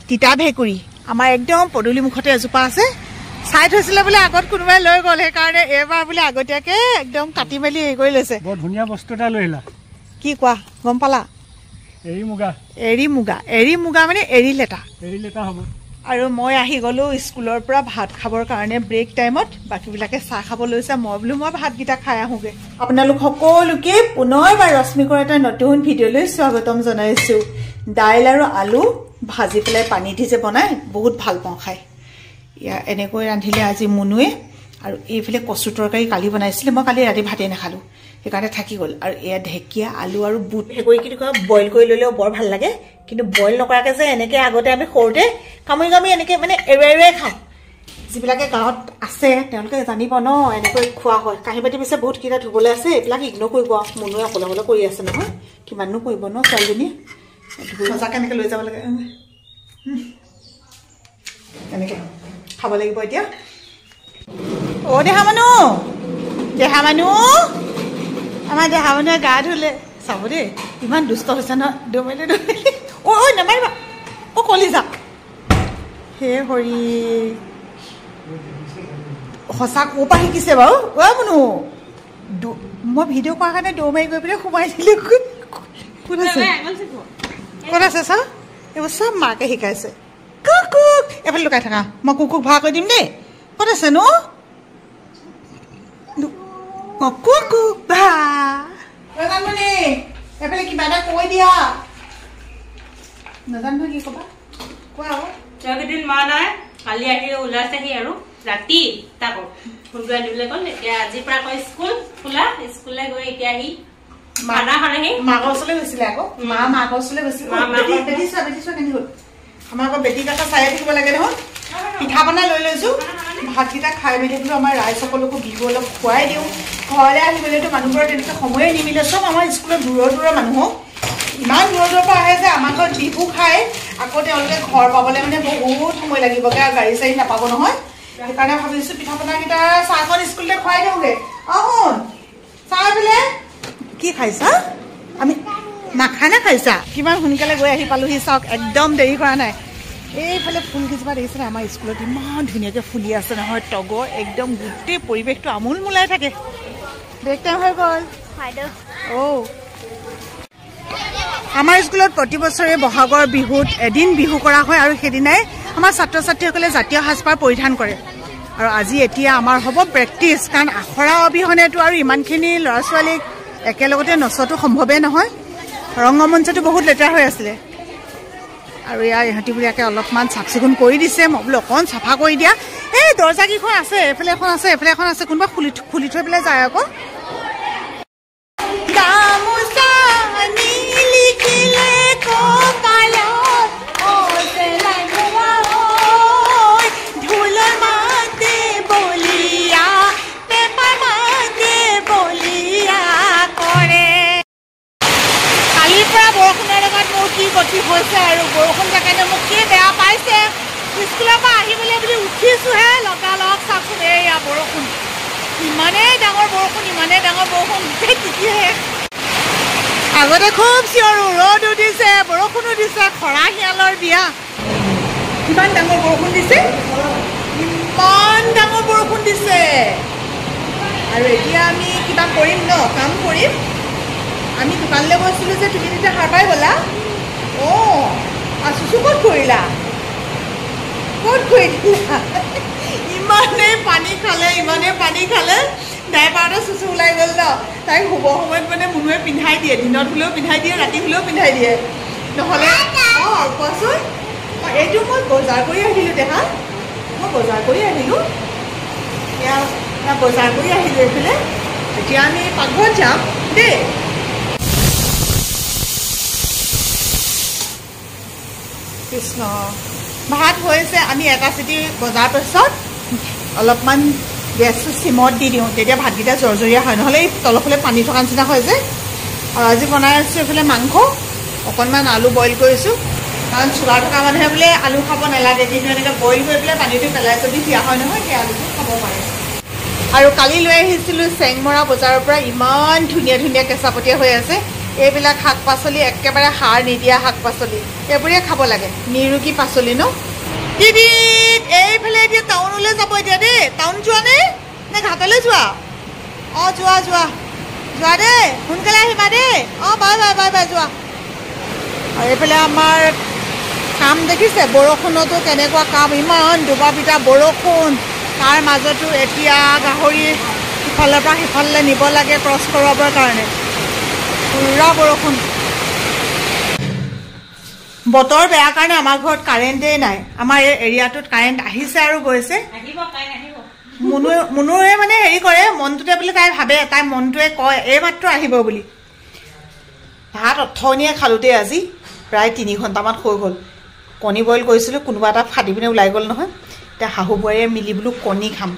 তিতা ভেকুৰি আমাৰ একদম পদূলি মুখতে এজোপা আছে চাই থৈছিলে বোলে আগত কোনোবাই লৈ গ'ল সেইকাৰণে এইবাৰ বোলে আগতীয়াকে একদম কাটি মেলি হেৰি কৰি লৈছে বৰ ধুনীয়া বস্তু এটা লৈ আহিলা কি কোৱা গম পালা এৰি মুগা মানে এৰি লেটা হ'ব আৰু মই আহি গ'লো স্কুলৰ পৰা ভাত খাবৰ কাৰণে ব্ৰেক টাইমত বাকীবিলাকে চাহ খাব লৈছে মই বোলো মই ভাতকেইটা খাই আহোঁগৈ আপোনালোক সকলোকে পুনৰবাৰ ৰশ্মিকৰ এটা নতুন ভিডিঅ'লৈ স্বাগতম জনাইছোঁ দাইল আৰু আলু ভাজি পেলাই পানী দি যে বনাই বহুত ভাল পাওঁ খাই ইয়া এনেকৈ ৰান্ধিলে আজি মুনুৱে আৰু এইফালে কচু তৰকাৰী কালি বনাইছিলে মই কালি ৰাতি ভাতেই নাখালোঁ সেইকাৰণে থাকি গ'ল আৰু এয়া ঢেকীয়া আলু আৰু বুট হেৰি কি কয় বইল কৰি ল'লেও বৰ ভাল লাগে কিন্তু বইল নকৰাকৈ যে এনেকৈ আগতে আমি সৰুতে কামুৰি এনেকৈ মানে এৰুৱাই খাওঁ যিবিলাকে গাঁৱত আছে তেওঁলোকে জানিব ন এনেকৈ খোৱা হয় কাঁহী বাতি পিছে বহুতকেইটা ধুবলৈ আছে এইবিলাক ইগন'ৰ কৰিব মুনুৱে অকলে কৰি আছে নহয় কিমাননো কৰিব ন ছোৱালীজনীয়ে সঁচাকৈ এনেকৈ লৈ যাব লাগে এনেকৈ খাব লাগিব এতিয়া অ' দেহা মানুহ আমাৰ দেহা মানুহে গা ধুলে চাব দেই ইমান দুষ্ট হৈছে নহয় দৌমাইলে অ' নামাৰিবা অ' কলিজা হে হৰি সঁচা ক'ৰ পৰা শিকিছে বাৰু অ' মুনু মই ভিডিঅ' কৰাৰ কাৰণে দৌৰ মাৰি গৈ পেলাই সোমাই দিলোঁ ক'ত আছে চা এইবোৰ চব মাকে শিকাইছে কুকুক এফালে লুকাই থাকা মই কুকুক ভাড়া কৰি দিম দেই ক'ত আছে নো কুকুক ভা মানে এফালে কিবা এটা কৈ দিয়া নাজানো নহয় কি ক'বা কোৱা আকৌ কেইদিন মা নাই কালি আহি ওলাইছেহি আৰু ৰাতি তাক ফোন কৰি আনিবলৈ গ'ল এতিয়া আজিৰ পৰা আকৌ স্কুল খোলা স্কুললৈ গৈ এতিয়া আহি মাকৰ ওচৰলৈ গৈছিলে আকৌ মাকৰ ওচৰলৈ গৈছিলে বেটি চোৱা কেনে হ'ল আমাৰ আকৌ বেটি কথা চাই থাকিব লাগে নহয় পিঠা পনা লৈ লৈছোঁ ভাতকেইটা খাই মেলি বোলো আমাৰ ৰাইজসকলকো বিহু অলপ খুৱাই দিওঁ ঘৰলৈ আহিবলৈতো মানুহবোৰৰ তেনেকৈ সময়ে নিমিলে চব আমাৰ স্কুলৰ দূৰৰ মানুহক ইমান দূৰৰ পৰা আহে যে আমাৰ ঘৰত বিহু খাই আকৌ তেওঁলোকে ঘৰ পাবলৈ মানে বহুত সময় লাগিবগৈ আৰু গাড়ী চাড়ী নাপাব নহয় সেইকাৰণে ভাবিছোঁ পিঠা পনাকেইটা চাহখন স্কুলতে খুৱাই দিওঁগৈ শুন চাহ বোলে কি খাইছা আমি নাখাইছা কিমান সোনকালে গৈ আহি পালোহি চাওক একদম দেৰি কৰা নাই এইফালে ফুলকেইজোপা দেখিছে আমাৰ স্কুলত ইমান ধুনীয়াকৈ ফুলি আছে নহয় তগৰ একদম গোটেই পৰিৱেশটো আমোল মোলাই থাকে ব্ৰেক টাইম হৈ গ'ল অ' আমাৰ স্কুলত প্ৰতি বছৰে বহাগৰ বিহুত এদিন বিহু কৰা হয় আৰু সেইদিনাই আমাৰ ছাত্ৰ ছাত্ৰীসকলে জাতীয় সাজপাৰ পৰিধান কৰে আৰু আজি এতিয়া আমাৰ হ'ব প্ৰেক্টিচ কাৰণ আখৰা অবিহনেতো আৰু ইমানখিনি ল'ৰা ছোৱালীক একেলগতে নচোৱাটো সম্ভৱেই নহয় ৰংগমঞ্চটো বহুত লেতেৰা হৈ আছিলে আৰু ইহঁতিবিলাকে অলপমান চাফ চিকুণ কৰি দিছে মই বোলো অকণ চাফা কৰি দিয়া এই দৰ্জাকেইখন আছে এফালে এখন আছে কোনোবা খুলি থৈ পেলাই যায় আকৌ হৈছে আৰু বৰষুণ কাৰণে মোক কি বেয়া পাইছে স্কুলৰ পৰা আহিবলৈ বুলি উঠিছোঁহে লগালগ চাওকচোন এয়া বৰষুণ ইমানেই ডাঙৰ বৰষুণ গোটেই তিতিহে আগতে খুব চিঞৰো ৰ'দো দিছে বৰষুণো দিছে খৰা শিয়ালৰ বিয়া কিমান ডাঙৰ বৰষুণ দিছে আৰু এতিয়া আমি কিবা কৰিম ন কাম কৰিম আমি দোকানলৈ গৈছিলোঁ যে তুমি তেতিয়া সাৰ পাই গ'লা চুচু ক'ত কৰিলা ইমানেই পানী খালে ডাইপাৰতে চুচু ওলাই গ'ল ন তাইক শুব সময়ত মানে মুনুৱে পিন্ধাই দিয়ে দিনত হ'লেও পিন্ধাই দিয়ে ৰাতি হ'লেও পিন্ধাই দিয়ে নহ'লে কোৱাচোন এইটো মই বজাৰ কৰি আহিলোঁ দেহা এতিয়া বজাৰ কৰি আহিলোঁ এইফালে এতিয়া আমি পাকঘৰত যাম দেই কৃষ্ণ ভাত হৈছে আমি এটা চিটি বজাৰ পিছত অলপমান গেছটো চিমত দি দিওঁ তেতিয়া ভাতকেইটা জৰজৰীয়া হয় নহ'লে এই তলফালে পানী থকা নিচিনা হয় যে আৰু আজি বনাই আছোঁ এইফালে মাংস অকণমান আলু বইল কৰিছোঁ কাৰণ চুগাৰ থকা মানুহে বোলে আলু খাব নালাগে কিন্তু এনেকৈ বইল কৰি পেলাই পানীটো পেলাই যদি দিয়া হয় নহয় সেই আলুটো খাব পাৰে আৰু কালি লৈ আহিছিলোঁ চেংমৰা বজাৰৰ পৰা ইমান ধুনীয়া কেঁচাপতীয়া হৈ আছে এইবিলাক শাক পাচলি একেবাৰে সাৰ নিদিয়া শাক পাচলি এইবোৰে খাব লাগে নিৰোগী পাচলি ন দিদি এইফালে এতিয়া টাউনলৈ যাব এতিয়া দেই টাউন যোৱা নে ঘাটলৈ যোৱা অঁ যোৱা যোৱা যোৱা দেই সোনকালে আহিবা দেই অঁ বাই বাই বাই বাই যোৱা আৰু এইফালে আমাৰ কাম দেখিছে বৰষুণতো কেনেকুৱা কাম ইমান ডুবা পিটা বৰষুণ তাৰ মাজতো এতিয়া গাহৰি ইফালৰ পৰা সিফাললৈ নিব লাগে ক্ৰছ কৰাবৰ কাৰণে পুৰা বৰষুণ বতৰ বেয়া কাৰণে আমাৰ ঘৰত কাৰেণ্টেই নাই আমাৰ এই এৰিয়াটোত কাৰেণ্ট আহিছে আৰু গৈছে মুনুৱে মানে হেৰি কৰে মনটোতে বোলে তাই ভাবে তাই মনটোৱে কয় এইমাত্ৰ আহিব বুলি ভাত অথনিয়ে খালোঁতে আজি প্ৰায় 3 ঘণ্টামান হৈ গ'ল কণী বইল কৰিছিলোঁ কোনোবা এটা ফাটি পিনে ওলাই গ'ল নহয় এতিয়া শাহু বোৱাৰীয়ে মিলি বোলো কণী খাম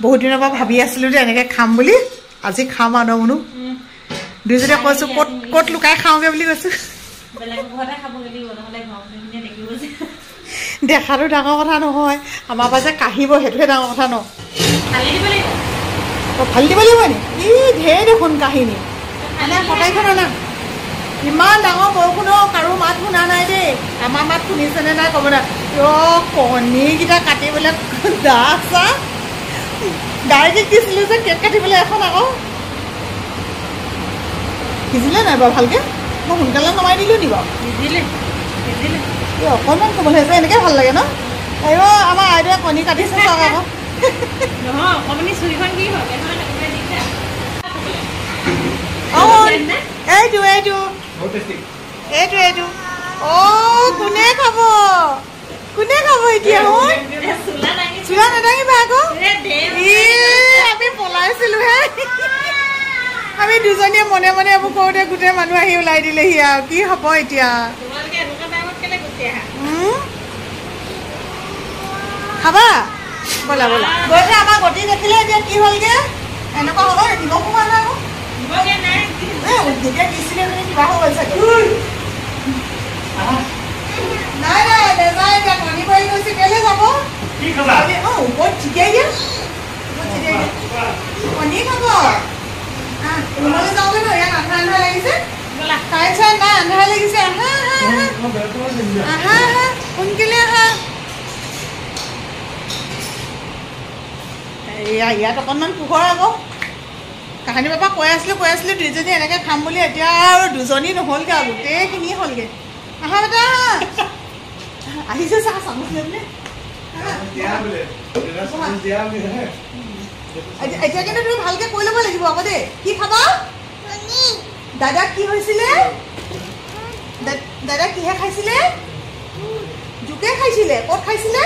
বহুত দিনৰ পৰা ভাবি আছিলোঁ যে এনেকৈ খাম বুলি আজি খাম আৰু মুনু দুইজনে কৈছোঁ ক'ত লুকাই খাওঁগৈ বুলি কৈছোঁ দেখাটো ডাঙৰ কথা নহয় আমাৰ পৰা যে কাঢ়িব সেইটোহে ডাঙৰ কথা ন ফালি দিব লাগিব নি ই ঢেৰ দেখোন কাহিনী মানে কটাইখন না ইমান ডাঙৰ বৰষুণৰ কাৰো মাত শুনা নাই দেই আমাৰ মাত শুনিছেনে নাই ক'ব না কণীকেইটা কাটিবলৈ দা চা ডাইৰেক্ট দিছিলোঁ যে কেক কাটিবলৈ এখন আকৌ সিজিলে নাই বাৰু ভালকৈ মই সোনকালে নমাই দিলোঁ নি বাৰু অকণমান ক'বলৈ আছে এনেকৈ ভাল লাগে ন এই আমাৰ আইদেউৱে কণী কাটিছে চাওক আকৌ এইটো এইটো এইটো এইটো অ' কোনে খাব এতিয়া চোলা নাদাঙিবা আকৌ আমি পলাইছিলোহে আমি দুজনীয়ে মনে মনে এইবোৰ কৰোঁতে গোটেই মানুহ আহি ওলাই দিলেহি আৰু কি হ'ব এতিয়া খাবা ব'লা ব'লা গৈছে আমাৰ গতি দেখিলে এতিয়া কি হ'লগৈ এনেকুৱা হ'ব নিমখ সোমোৱা নাই আকৌ যেতিয়া দিছিলে মানে কিবা হৈ গ'ল চাগে নাই নাই নেযায় এতিয়া কণী বইল গৈছে কেলৈ যাব ওপৰত ছিটিয়াই দিয়া কণী খাব ৰুমলৈ যাওঁগৈ ন ইয়াত আন্ধাৰ আন্ধাৰ লাগিছে কাৰেণ্ট চাৰেণ্ট নাই আন্ধাৰ লাগিছে আহা আহা আহা সোনকালে আহা ইয়াত অকণমান পোহৰ আকৌ কাহানী বাবা কৈ আছিলোঁ দুইজনী এনেকৈ খাম বুলি এতিয়া আৰু দুজনী নহ'লগৈ আৰু গোটেইখিনি হ'লগৈ আহা বেটা আহিছে চাহ চামুচ লৈ এতিয়া কিন্তু তুমি ভালকৈ কৈ ল'ব লাগিব আকৌ দেই কি খাবা দাদা কি হৈছিলে দাদা কিহে খাইছিলে জোকে খাইছিলে ক'ত খাইছিলে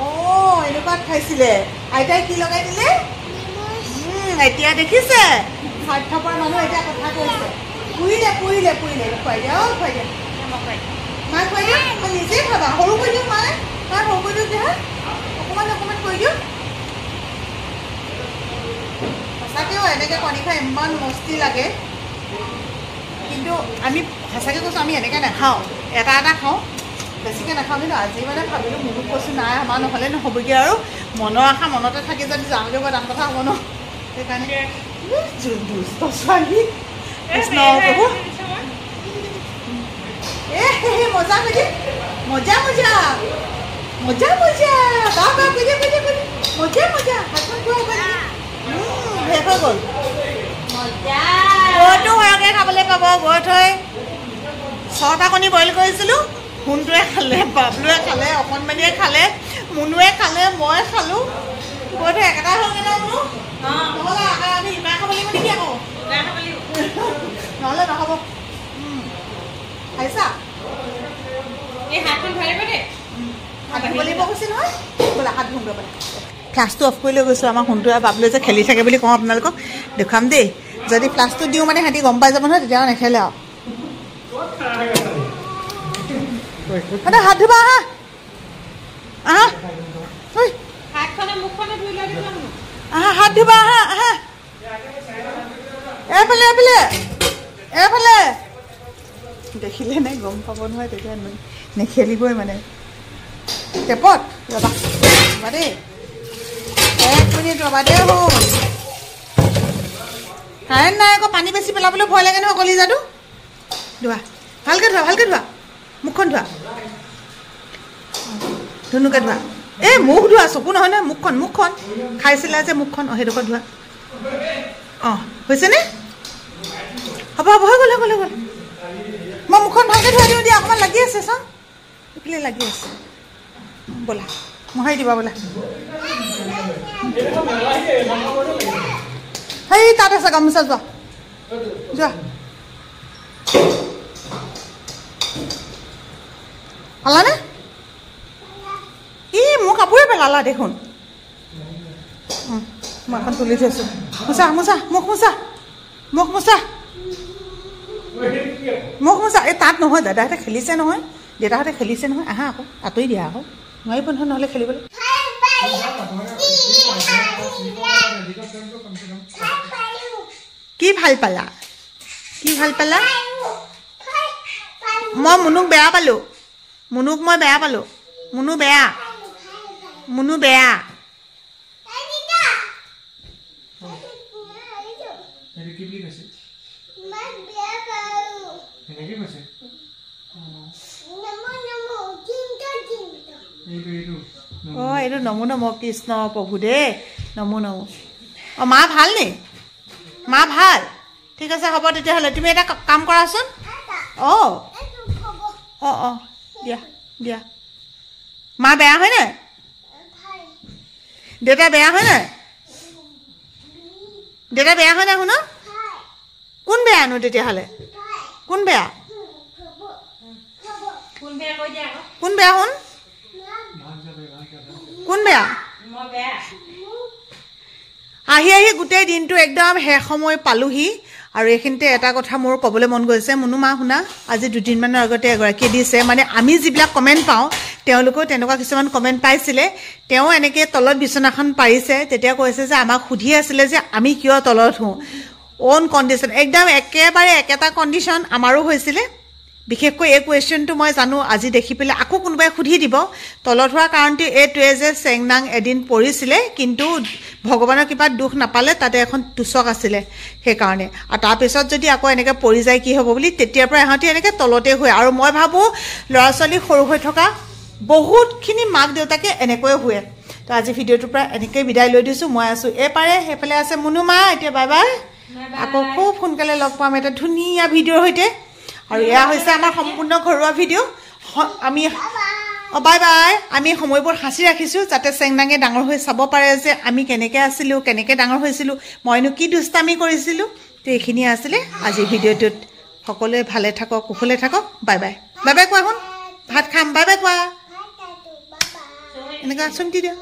অঁ এনেকুৱাত খাইছিলে আইতাই কি লগাই দিলে এতিয়া দেখিছে স্বাৰ্থপৰ মানুহ এতিয়া কথা কৈছে পুৰিলে খুৱাই দিয়া খুৱাই দিয়া মাক খুৱাই দিয়া মই নিজেই খাবা সৰু কৰি দিওঁ মায়ে মায়ে সৰু কৰি দিওঁ দেহা অকণমান কৰি দিওঁ সঁচাকৈও এনেকৈ কণী খাই ইমান মস্তি লাগে কিন্তু আমি সঁচাকৈ কৈছোঁ আমি এনেকৈ নাখাওঁ এটা খাওঁ বেছিকৈ নাখাওঁ কিন্তু আজি মানে ভাবিলোঁ মোকো কৈছোঁ নাই আমাৰ নহ'লে নহ'বগৈ আৰু মনৰ আশা মনতে থাকি যদি যাওঁগৈ বৰ ডাঙৰ কথা হ'ব ন সেইকাৰণে দুষ্ট ছোৱালী কৃষ্ণ প্ৰভু মজা কৰি মজা মজা মজা মজা বাবা মজা মজা হাতখন খোৱা শেষ হৈ গ'ল গৰুটো সৰহকৈ খাবলৈ পাব গৰু থৈ 6টা কণী বইল কৰিছিলোঁ সোণটোৱে খালে বাবলুৱে খালে অকণমানিয়ে খালে মুনুৱে খালে মই খালোঁ গৰুটো একেটা হ'লগৈ ন মুনু নহ'লে আমি ইমান খাব লাগিব নেকি আকৌ নহ'লে নহ'ব খাইছা এই হাতখন ধৰিব দেই হাত ধুব লাগিব কৈছে নহয় বোলা হাত ধুব পালে ফ্লাছটো অফ কৰি লৈ গৈছোঁ আমাৰ সোণটোৱে বাবলুৱে যে খেলি থাকে বুলি কওঁ আপোনালোকক দেখুৱাম দেই যদি ফ্লাছটো দিওঁ মানে সিহঁতি গম পাই যাব নহয় তেতিয়া নেখেলে আৰু হাত ধুবা আহা আহা আহা হাত ধুবা আহা আহা এইফালে দেখিলে নাই গম পাব নহয় তেতিয়া নেখেলিবই মানে টেপত ৰবা দেই 1 মিনিট ৰবা দেই হ'ল কাৰেণ্ট নাই আকৌ পানী বেছি পেলাবলৈ ভয় লাগে নহয় কলিজাটো ধোৱা ভালকৈ ধোৱা মুখখন ধোৱা ধুনুকে ধোৱা এই মুখ ধোৱা চকু নহয় নহয় মুখখন খাইছিলা যে মুখখন সেইডোখৰ ধোৱা অঁ হৈছেনে হ'ব হৈ গ'ল মই মুখখন ভালকৈ ধুৱাই দিওঁ দিয়া অকণমান লাগি আছে চাওঁ এইফালে লাগি আছে ব'লা মোহাৰি দিবা ব'লা সেই তাত আছে গামোচা যোৱা পালানে ই মোৰ কাপোৰে পেলালা দেখোন মই এখন তুলি থৈছোঁ মুখ মোচা এই তাত নহয় দাদাহঁতে খেলিছে নহয় দেউতাহঁতে খেলিছে নহয় আহা আকৌ আঁতৰি দিয়া আকৌ নোৱাৰিব নহয় নহ'লে খেলিবলৈ কি ভাল পালা মই মুনুক বেয়া পালোঁ মুনু বেয়া অঁ এইটো নমো কৃষ্ণ প্ৰভু দেই নমো অঁ মা ভাল নি মা ভাল ঠিক আছে হ'ব তেতিয়াহ'লে তুমি এটা কাম কৰাচোন অঁ দিয়া মা বেয়া হয় নাই দেউতা বেয়া হয় নাই শুন কোন বেয়ানো তেতিয়াহ'লে কোন বেয়া শুন কোন বেয়া আহি গোটেই দিনটো একদম শেষ সময় পালোহি আৰু এইখিনিতে এটা কথা মোৰ ক'বলৈ মন গৈছে মুনু মা শুনা আজি দুদিনমানৰ আগতে এগৰাকীয়ে দিছে মানে আমি যিবিলাক কমেণ্ট পাওঁ তেওঁলোকেও তেনেকুৱা কিছুমান কমেণ্ট পাইছিলে তেওঁ এনেকৈ তলত বিচনাখন পাৰিছে তেতিয়া কৈছে যে আমাক সুধি আছিলে যে আমি কিয় তলত হওঁ অ'ন কণ্ডিশ্যন একদম একেবাৰে একেটা কণ্ডিশ্যন আমাৰো হৈছিলে বিশেষকৈ এই কুৱেশ্যনটো মই জানো আজি দেখি পেলাই আকৌ কোনোবাই সুধি দিব তলত হোৱাৰ কাৰণটো এইটোৱে যে চেংনাং এদিন পৰিছিলে কিন্তু ভগৱানৰ কিবা দুখ নাপালে তাতে এখন টুচক আছিলে সেইকাৰণে আৰু তাৰপিছত যদি আকৌ এনেকৈ পৰি যায় কি হ'ব বুলি তেতিয়াৰ পৰা ইহঁতি এনেকৈ তলতে হয় আৰু মই ভাবোঁ ল'ৰা ছোৱালী সৰু হৈ থকা বহুতখিনি মাক দেউতাকে এনেকৈয়ে শুৱে তো আজি ভিডিঅ'টোৰ পৰা এনেকৈ বিদায় লৈ দিছোঁ মই আছোঁ এইপাৰে সেইফালে আছে মুনু মা এতিয়া বাই বাই আকৌ খুব সোনকালে লগ পাম এটা ধুনীয়া ভিডিঅ'ৰ সৈতে আৰু এয়া হৈছে আমাৰ সম্পূৰ্ণ ঘৰুৱা ভিডিঅ' আমি বাই বাই আমি সময়বোৰ সাঁচি ৰাখিছোঁ যাতে চেংনাঙে ডাঙৰ হৈ চাব পাৰে যে আমি কেনেকৈ আছিলোঁ কেনেকৈ ডাঙৰ হৈছিলোঁ মইনো কি দুষ্টামি কৰিছিলোঁ তো এইখিনিয়ে আছিলে আজিৰ ভিডিঅ'টোত সকলোৱে ভালে থাকক কুশলে থাকক বাই বাই কোৱা শুন ভাত খাম বাই বাই কোৱা এনেকুৱা চুমকি দিয়া